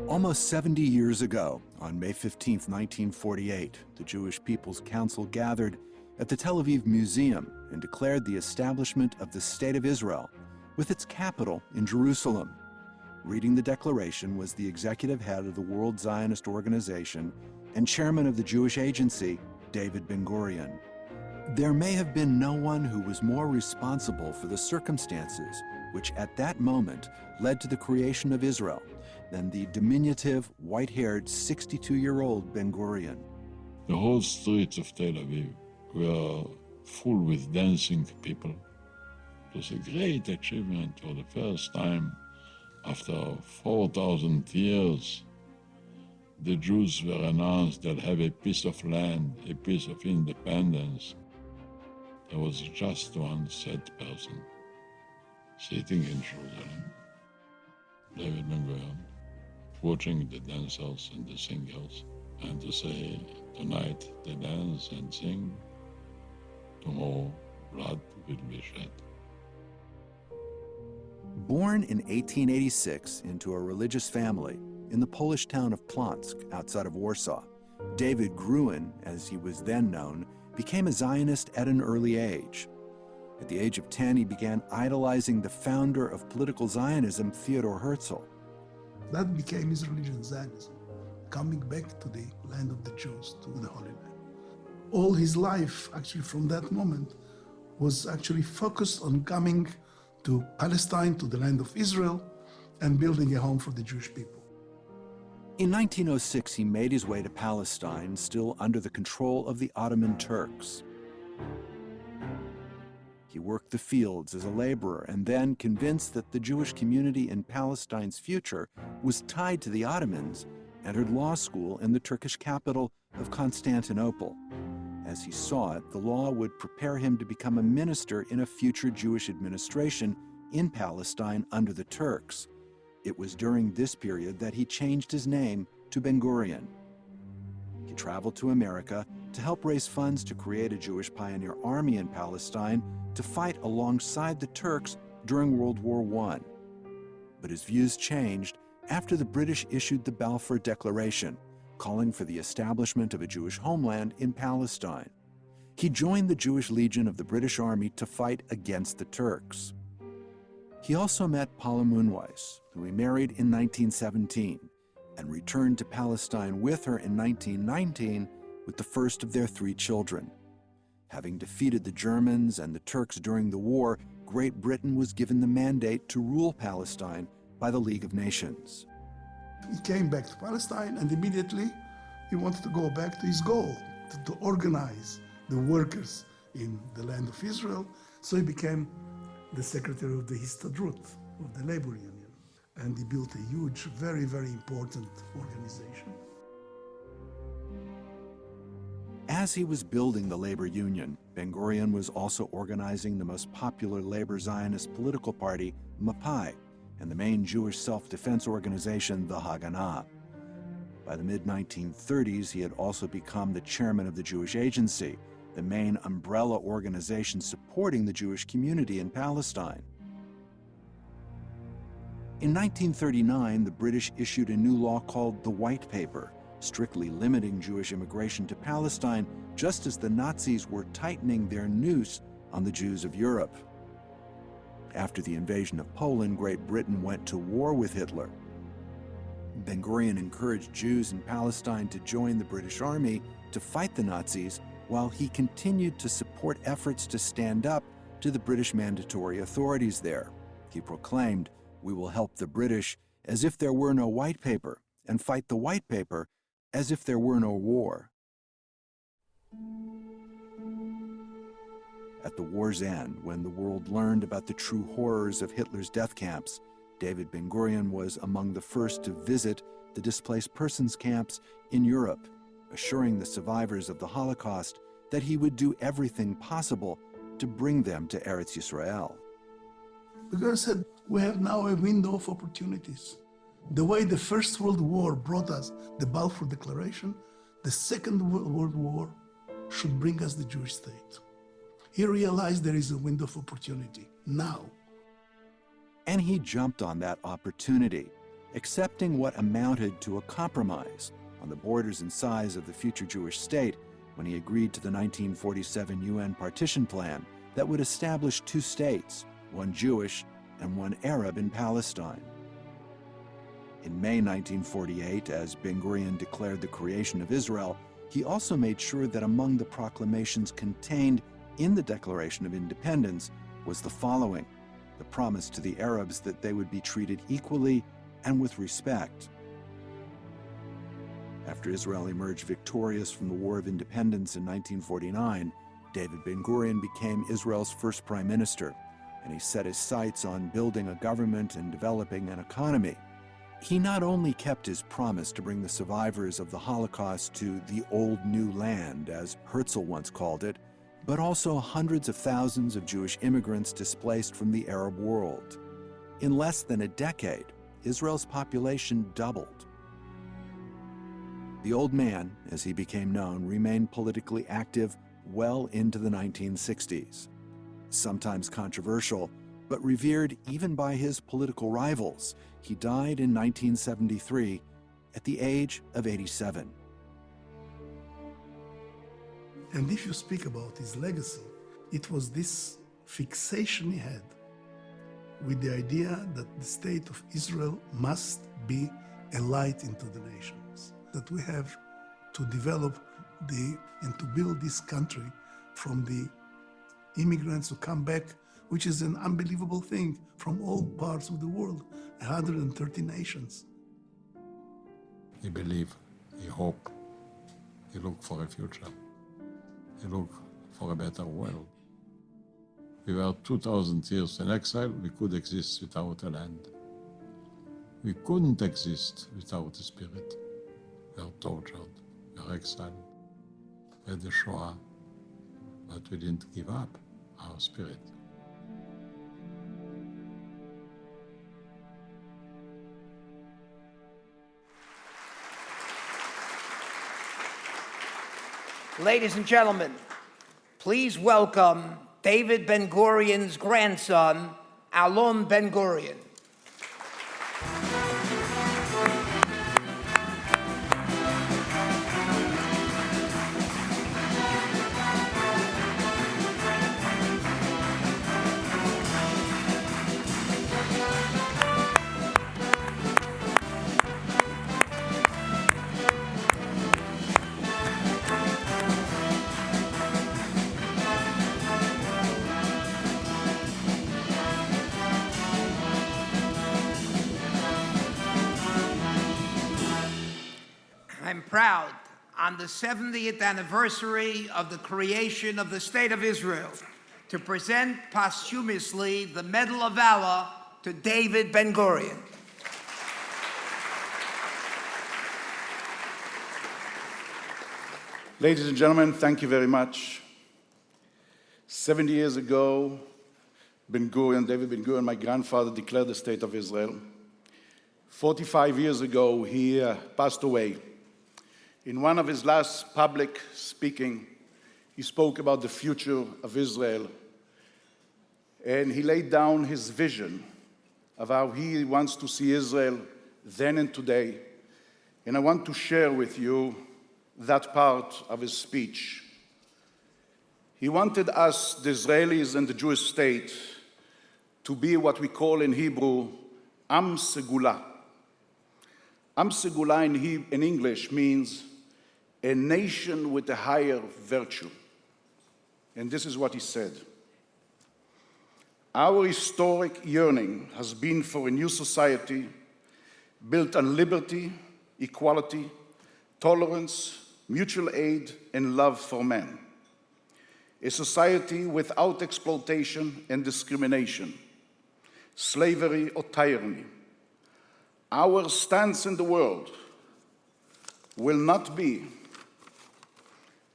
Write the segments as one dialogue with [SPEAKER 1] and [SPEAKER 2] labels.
[SPEAKER 1] Almost 70 years ago, on May 15, 1948, the Jewish People's Council gathered at the Tel Aviv Museum and declared the establishment of the State of Israel, with its capital in Jerusalem. Reading the declaration was the executive head of the World Zionist Organization and chairman of the Jewish Agency, David Ben Gurion. There may have been no one who was more responsible for the circumstances which at that moment led to the creation of Israel than the diminutive, white-haired, 62-year-old Ben Gurion.
[SPEAKER 2] The whole streets of Tel Aviv were full with dancing people. It was a great achievement. For the first time after 4,000 years, the Jews were announced they'll have a piece of land, a piece of independence. There was just one sad person sitting in Jerusalem, David Ben-Gurion, watching the dancers and the singers, and to say, tonight they dance and sing, tomorrow blood will be shed.
[SPEAKER 1] Born in 1886 into a religious family in the Polish town of Plonsk outside of Warsaw, David Gurion, as he was then known, became a Zionist at an early age. At the age of 10, he began idolizing the founder of political Zionism, Theodor Herzl.
[SPEAKER 3] That became his religion, Zionism, coming back to the land of the Jews, to the Holy Land. All his life, actually from that moment, was actually focused on coming to Palestine, to the land of Israel, and building a home for the Jewish people.
[SPEAKER 1] In 1906, he made his way to Palestine, still under the control of the Ottoman Turks. He worked the fields as a laborer and then, convinced that the Jewish community in Palestine's future was tied to the Ottomans, entered law school in the Turkish capital of Constantinople. As he saw it, the law would prepare him to become a minister in a future Jewish administration in Palestine under the Turks. It was during this period that he changed his name to Ben Gurion. He traveled to America to help raise funds to create a Jewish pioneer army in Palestine to fight alongside the Turks during World War I. But his views changed after the British issued the Balfour Declaration, calling for the establishment of a Jewish homeland in Palestine. He joined the Jewish Legion of the British Army to fight against the Turks. He also met Paula Munweis, who he married in 1917, and returned to Palestine with her in 1919 with the first of their 3 children. Having defeated the Germans and the Turks during the war, Great Britain was given the mandate to rule Palestine by the League of Nations.
[SPEAKER 3] He came back to Palestine, and immediately he wanted to go back to his goal, to organize the workers in the land of Israel. So he became the secretary of the Histadrut, of the labor union. And he built a huge, very, very important organization.
[SPEAKER 1] As he was building the labor union, Ben Gurion was also organizing the most popular labor Zionist political party, Mapai, and the main Jewish self-defense organization, the Haganah. By the mid-1930s, he had also become the chairman of the Jewish Agency, the main umbrella organization supporting the Jewish community in Palestine. In 1939, the British issued a new law called the White Paper, strictly limiting Jewish immigration to Palestine, just as the Nazis were tightening their noose on the Jews of Europe. After the invasion of Poland, Great Britain went to war with Hitler. Ben Gurion encouraged Jews in Palestine to join the British Army to fight the Nazis, while he continued to support efforts to stand up to the British mandatory authorities there. He proclaimed, "We will help the British as if there were no White Paper, and fight the White Paper as if there were no war." At the war's end, when the world learned about the true horrors of Hitler's death camps, David Ben Gurion was among the first to visit the displaced persons camps in Europe, assuring the survivors of the Holocaust that he would do everything possible to bring them to Eretz Yisrael.
[SPEAKER 3] Ben Gurion said, we have now a window of opportunities. The way the First World War brought us the Balfour Declaration, the Second World War should bring us the Jewish state. He realized there is a window of opportunity now.
[SPEAKER 1] And he jumped on that opportunity. accepting what amounted to a compromise on the borders and size of the future Jewish state when he agreed to the 1947 UN partition plan that would establish two states, one Jewish and one Arab in Palestine. In May 1948, as Ben-Gurion declared the creation of Israel, he also made sure that among the proclamations contained in the Declaration of Independence was the following: the promise to the Arabs that they would be treated equally and with respect. After Israel emerged victorious from the War of Independence in 1949, David Ben-Gurion became Israel's first prime minister, and he set his sights on building a government and developing an economy. He not only kept his promise to bring the survivors of the Holocaust to the old new land, as Herzl once called it, but also hundreds of thousands of Jewish immigrants displaced from the Arab world. In less than a decade, Israel's population doubled. The old man, as he became known, remained politically active well into the 1960s. Sometimes controversial, but revered even by his political rivals, he died in 1973 at the age of 87.
[SPEAKER 3] And if you speak about his legacy, it was this fixation he had with the idea that the state of Israel must be a light into the nations, that we have to develop and to build this country from the immigrants who come back, which is an unbelievable thing, from all parts of the world, 130 nations.
[SPEAKER 2] He believed, he hoped, he looked for a future, he looked for a better world. We were 2,000 years in exile. We could exist without a land. We couldn't exist without the spirit. We are tortured, we are exiled, we had the Shoah, but we didn't give up our spirit.
[SPEAKER 4] Ladies and gentlemen, please welcome David Ben-Gurion's grandson, Alon Ben-Gurion. I'm proud, on the 70th anniversary of the creation of the State of Israel, to present posthumously the Medal of Valor to David Ben-Gurion.
[SPEAKER 5] Ladies and gentlemen, thank you very much. 70 years ago, David Ben-Gurion, my grandfather, declared the State of Israel. 45 years ago, he passed away. In one of his last public speaking, he spoke about the future of Israel, and he laid down his vision of how he wants to see Israel then and today. And I want to share with you that part of his speech. He wanted us, the Israelis and the Jewish state, to be what we call in Hebrew, Am Segula. Am Segula in English means a nation with a higher virtue. And this is what he said. Our historic yearning has been for a new society built on liberty, equality, tolerance, mutual aid, and love for men. A society without exploitation and discrimination, slavery or tyranny. Our stance in the world will not be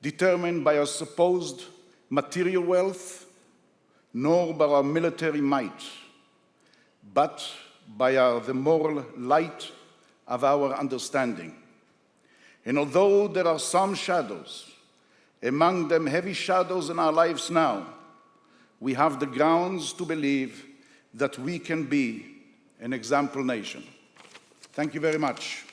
[SPEAKER 5] determined by our supposed material wealth, nor by our military might, but by the moral light of our understanding. And although there are some shadows, among them heavy shadows in our lives now, we have the grounds to believe that we can be an example nation. Thank you very much.